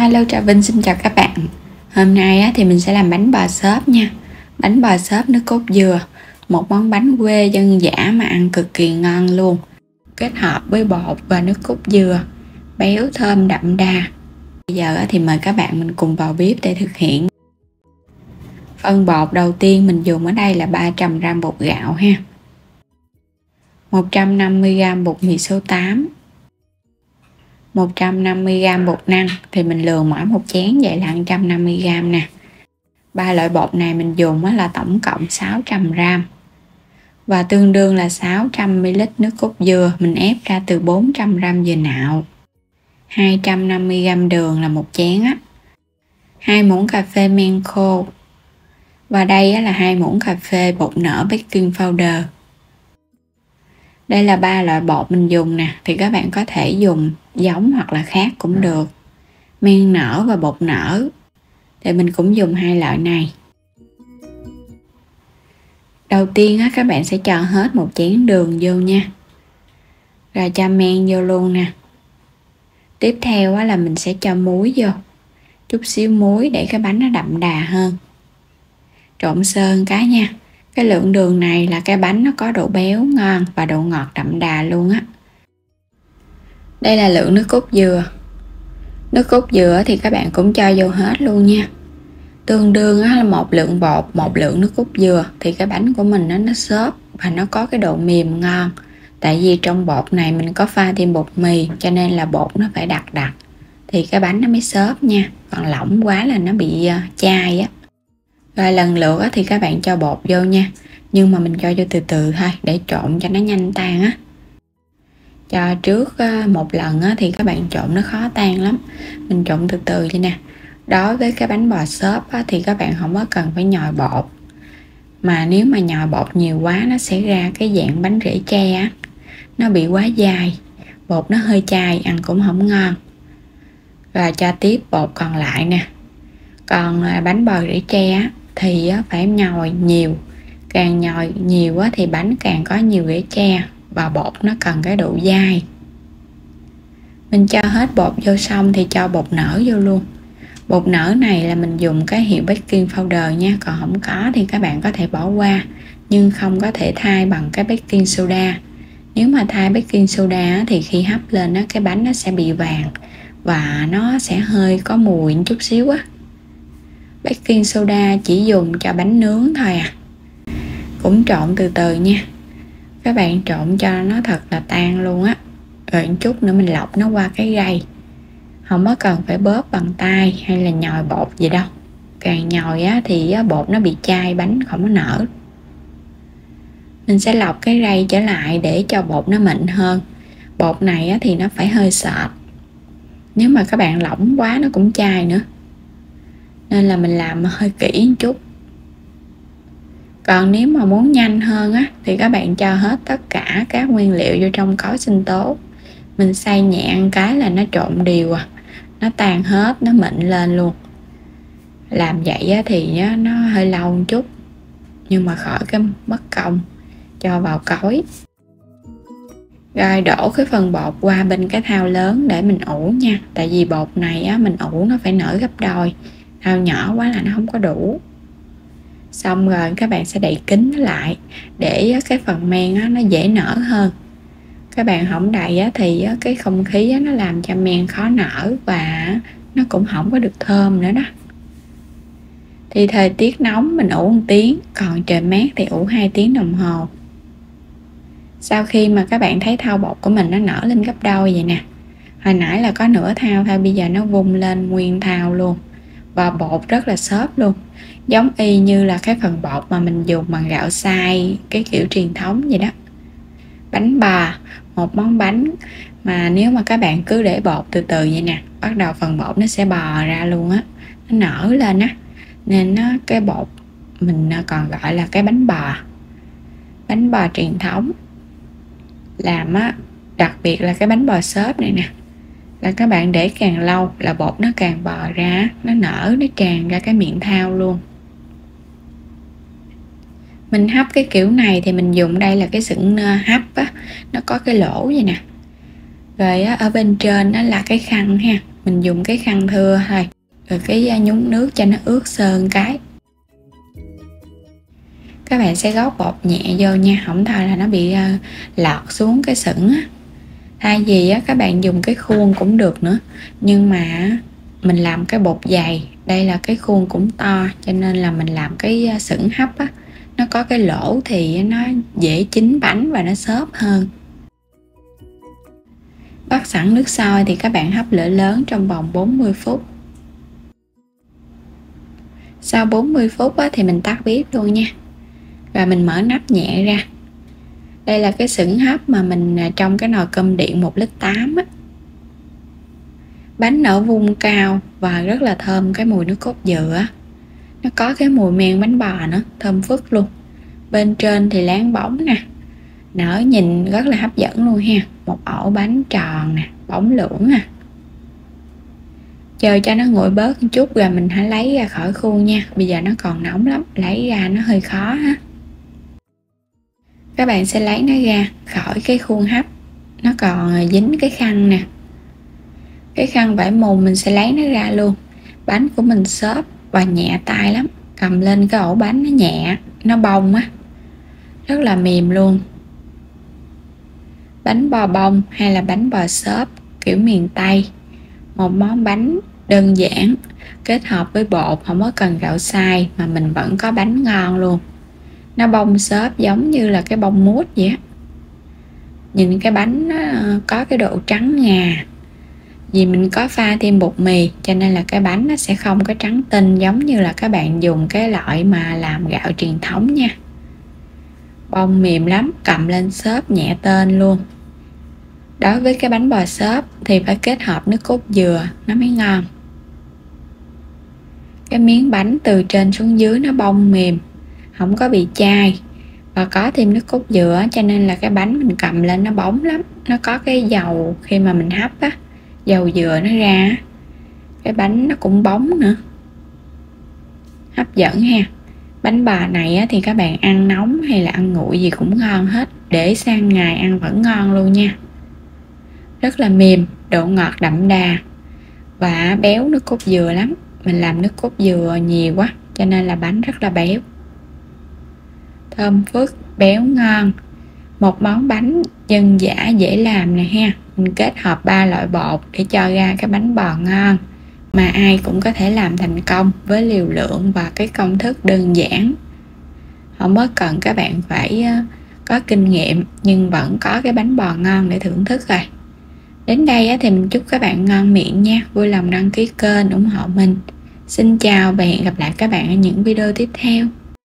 Hello, Trà Vinh xin chào các bạn. Hôm nay thì mình sẽ làm bánh bò xốp nha. Bánh bò xốp nước cốt dừa, một món bánh quê dân dã mà ăn cực kỳ ngon luôn. Kết hợp với bột và nước cốt dừa, béo thơm đậm đà. Bây giờ thì mời các bạn mình cùng vào bếp để thực hiện. Phần bột đầu tiên mình dùng ở đây là 300g bột gạo ha, 150g bột mì số 8, 150g bột năng, thì mình lường mỗi một chén vậy là 150g nè. Ba loại bột này mình dùng là tổng cộng 600g và tương đương là 600ml nước cốt dừa mình ép ra từ 400g dừa nạo, 250g đường là một chén 2 muỗng cà phê men khô, và đây là 2 muỗng cà phê bột nở baking powder. Đây là ba loại bột mình dùng nè, thì các bạn có thể dùng giống hoặc là khác cũng được. Men nở và bột nở thì mình cũng dùng hai loại này. Đầu tiên các bạn sẽ cho hết một chén đường vô nha, rồi cho men vô luôn nè. Tiếp theo là mình sẽ cho muối vô, chút xíu muối để cái bánh nó đậm đà hơn. Trộn sơ cái nha. Cái lượng đường này là cái bánh nó có độ béo ngon và độ ngọt đậm đà luôn á. Đây là lượng nước cốt dừa. Nước cốt dừa thì các bạn cũng cho vô hết luôn nha. Tương đương là một lượng bột, một lượng nước cốt dừa, thì cái bánh của mình nó xốp và nó có cái độ mềm ngon. Tại vì trong bột này mình có pha thêm bột mì, cho nên là bột nó phải đặc đặc thì cái bánh nó mới xốp nha. Còn lỏng quá là nó bị chai á. Rồi lần lượt thì các bạn cho bột vô nha, nhưng mà mình cho vô từ từ thôi để trộn cho nó nhanh tan á. Cho trước một lần thì các bạn trộn nó khó tan lắm, mình trộn từ từ vậy nè. Đối với cái bánh bò xốp thì các bạn không có cần phải nhồi bột, mà nếu mà nhồi bột nhiều quá nó sẽ ra cái dạng bánh rễ tre á, nó bị quá dai, bột nó hơi chai, ăn cũng không ngon. Rồi cho tiếp bột còn lại nè. Còn bánh bò rễ tre thì phải nhồi nhiều, càng nhồi nhiều thì bánh càng có nhiều rễ tre và bột nó cần cái độ dai. Mình cho hết bột vô xong thì cho bột nở vô luôn. Bột nở này là mình dùng cái hiệu baking powder nha, còn không có thì các bạn có thể bỏ qua, nhưng không có thể thay bằng cái baking soda. Nếu mà thay baking soda thì khi hấp lên cái bánh nó sẽ bị vàng và nó sẽ hơi có mùi một chút xíu á. Baking soda chỉ dùng cho bánh nướng thôi à. Cũng trộn từ từ nha. Các bạn trộn cho nó thật là tan luôn á. Rồi một chút nữa mình lọc nó qua cái gây. Không có cần phải bóp bằng tay hay là nhồi bột gì đâu. Càng nhồi thì bột nó bị chai, bánh không có nở. Mình sẽ lọc cái gây trở lại để cho bột nó mịn hơn. Bột này thì nó phải hơi sệt. Nếu mà các bạn lỏng quá nó cũng chai nữa, nên là mình làm hơi kỹ một chút. Còn nếu mà muốn nhanh hơn thì các bạn cho hết tất cả các nguyên liệu vô trong cối sinh tố. Mình xay nhẹ cái là nó trộn đều nó tan hết, nó mịn lên luôn. Làm vậy thì nó hơi lâu một chút, nhưng mà khỏi cái mất công. Cho vào cối. Rồi đổ cái phần bột qua bên cái thau lớn để mình ủ nha. Tại vì bột này mình ủ nó phải nở gấp đôi, thau nhỏ quá là nó không có đủ. Xong rồi các bạn sẽ đậy kín nó lại để cái phần men nó dễ nở hơn. Các bạn không đậy thì cái không khí nó làm cho men khó nở và nó cũng không có được thơm nữa đó. Thì thời tiết nóng mình ủ 1 tiếng, còn trời mát thì ủ 2 tiếng đồng hồ. Sau khi mà các bạn thấy thau bột của mình nó nở lên gấp đôi vậy nè, hồi nãy là có nửa thau thôi, bây giờ nó vung lên nguyên thau luôn. Và bột rất là xốp luôn, giống y như là cái phần bột mà mình dùng bằng gạo xay cái kiểu truyền thống vậy đó. Bánh bò, một món bánh mà nếu mà các bạn cứ để bột từ từ vậy nè, bắt đầu phần bột nó sẽ bò ra luôn á, nó nở lên nên cái bột mình còn gọi là cái bánh bò truyền thống. Làm đặc biệt là cái bánh bò xốp này nè, là các bạn để càng lâu là bột nó càng bò ra, nó nở, nó tràn ra cái miệng thau luôn. Mình hấp cái kiểu này thì mình dùng đây là cái sừng hấp nó có cái lỗ vậy nè. Rồi ở bên trên đó là cái khăn ha, mình dùng cái khăn thưa thôi, rồi cái nhúng nước cho nó ướt sơn cái. Các bạn sẽ góp bột nhẹ vô nha, không thôi là nó bị lọt xuống cái sửng á. Thay vì á, các bạn dùng cái khuôn cũng được nữa, nhưng mà mình làm cái bột dày, đây là cái khuôn cũng to, cho nên là mình làm cái sửng hấp á, nó có cái lỗ thì nó dễ chín bánh và nó xốp hơn. Bắt sẵn nước sôi thì các bạn hấp lửa lớn trong vòng 40 phút. Sau 40 phút á, thì mình tắt bếp luôn nha, và mình mở nắp nhẹ ra. Đây là cái sửng hấp mà mình trong cái nồi cơm điện 1,8 lít á. Bánh nở vung cao và rất là thơm cái mùi nước cốt dừa. Nó có cái mùi men bánh bò nữa, thơm phức luôn. Bên trên thì láng bóng nè, nở nhìn rất là hấp dẫn luôn ha. Một ổ bánh tròn nè, bóng lưỡng nè. Chờ cho nó nguội bớt một chút rồi mình hãy lấy ra khỏi khuôn nha. Bây giờ nó còn nóng lắm, lấy ra nó hơi khó ha. Các bạn sẽ lấy nó ra khỏi cái khuôn hấp, nó còn dính cái khăn nè. Cái khăn vải mùn mình sẽ lấy nó ra luôn. Bánh của mình xốp và nhẹ tay lắm, cầm lên cái ổ bánh nó nhẹ, nó bông á, rất là mềm luôn. Bánh bò bông hay là bánh bò xốp kiểu miền Tây, một món bánh đơn giản kết hợp với bột, không có cần gạo xay mà mình vẫn có bánh ngon luôn. Nó bông xốp giống như là cái bông mút vậy á. Nhìn cái bánh nó có cái độ trắng ngà, vì mình có pha thêm bột mì cho nên là cái bánh nó sẽ không có trắng tinh giống như là các bạn dùng cái loại mà làm gạo truyền thống nha. Bông mềm lắm, cầm lên xốp nhẹ tên luôn. Đối với cái bánh bò xốp thì phải kết hợp nước cốt dừa nó mới ngon. Cái miếng bánh từ trên xuống dưới nó bông mềm, không có bị chai, và có thêm nước cốt dừa cho nên là cái bánh mình cầm lên nó bóng lắm. Nó có cái dầu khi mà mình hấp á, dầu dừa nó ra, cái bánh nó cũng bóng nữa, hấp dẫn ha. Bánh bò này á, thì các bạn ăn nóng hay là ăn nguội gì cũng ngon hết, để sang ngày ăn vẫn ngon luôn nha. Rất là mềm, độ ngọt đậm đà và béo nước cốt dừa lắm. Mình làm nước cốt dừa nhiều quá cho nên là bánh rất là béo, thơm phức, béo ngon. Một món bánh dân dã dễ làm nè ha. Mình kết hợp 3 loại bột để cho ra cái bánh bò ngon mà ai cũng có thể làm thành công, với liều lượng và cái công thức đơn giản. Không có cần các bạn phải có kinh nghiệm, nhưng vẫn có cái bánh bò ngon để thưởng thức rồi. Đến đây thì mình chúc các bạn ngon miệng nha. Vui lòng đăng ký kênh ủng hộ mình. Xin chào và hẹn gặp lại các bạn ở những video tiếp theo.